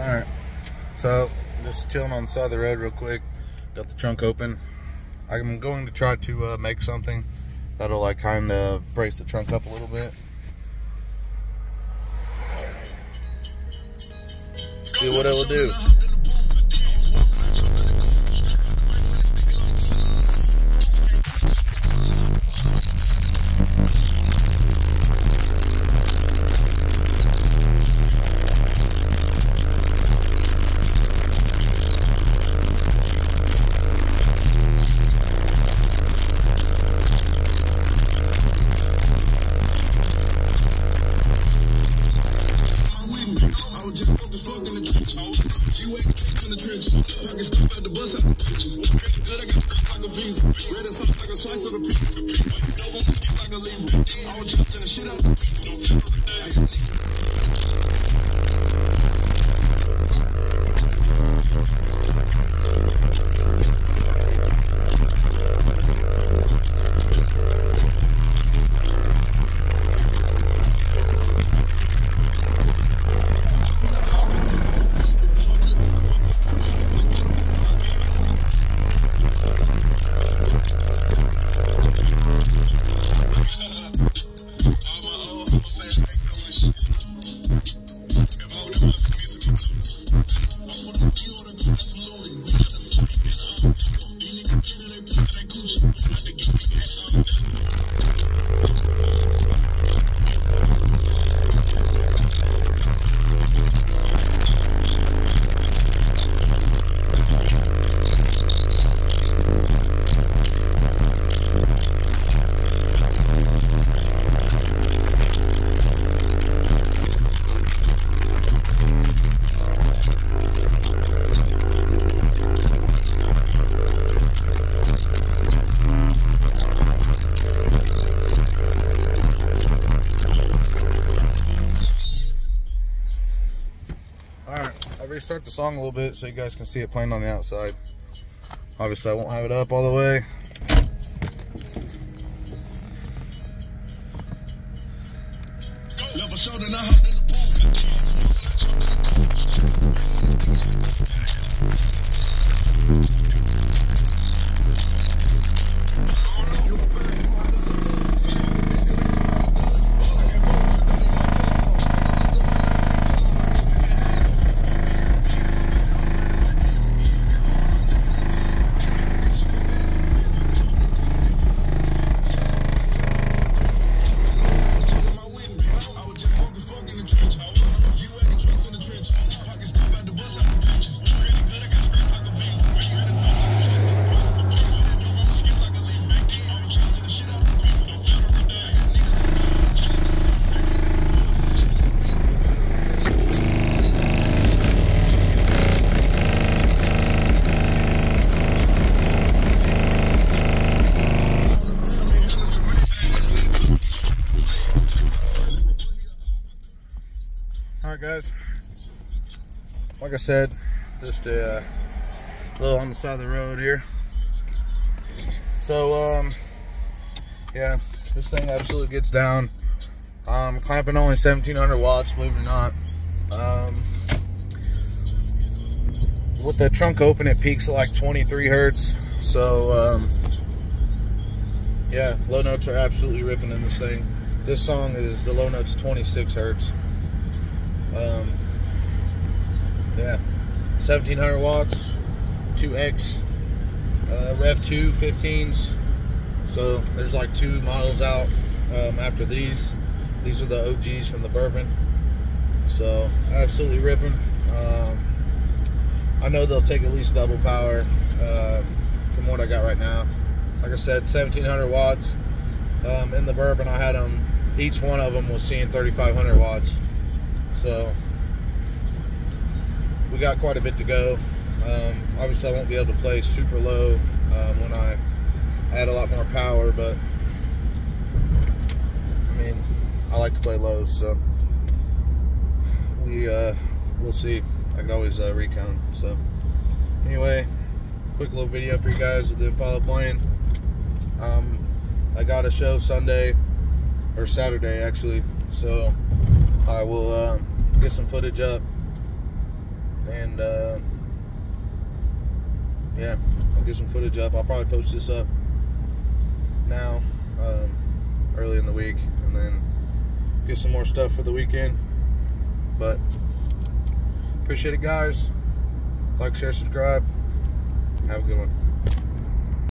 Alright, so just chilling on the side of the road real quick. Got the trunk open. I'm going to try to make something that'll like kind of brace the trunk up a little bit. See what it will do. Restart the song a little bit so you guys can see it playing on the outside. Obviously I won't have it up all the way. Alright guys, like I said, just a little on the side of the road here. So yeah, this thing absolutely gets down. Clamping only 1700 watts, believe it or not. With the trunk open, it peaks at like 23 hertz. So yeah, low notes are absolutely ripping in this thing. This song is, the low notes 26 hertz. Yeah, 1700 watts, 2X, Rev 2 15s. So there's like 2 models out after these. These are the OGs from the Bourbon. So absolutely ripping. I know they'll take at least double power from what I got right now. Like I said, 1700 watts. In the Bourbon, I had them, each one of them was seeing 3500 watts. So we got quite a bit to go. Obviously I won't be able to play super low when I add a lot more power, but I mean, I like to play lows, so we'll see. I can always recount. So anyway, quick little video for you guys with the Impala playing. I got a show Sunday, or Saturday actually, so I will get some footage up And yeah, I'll get some footage up. I'll probably post this up now, early in the week, and then get some more stuff for the weekend. But appreciate it, guys. Like, share, subscribe. Have a good one.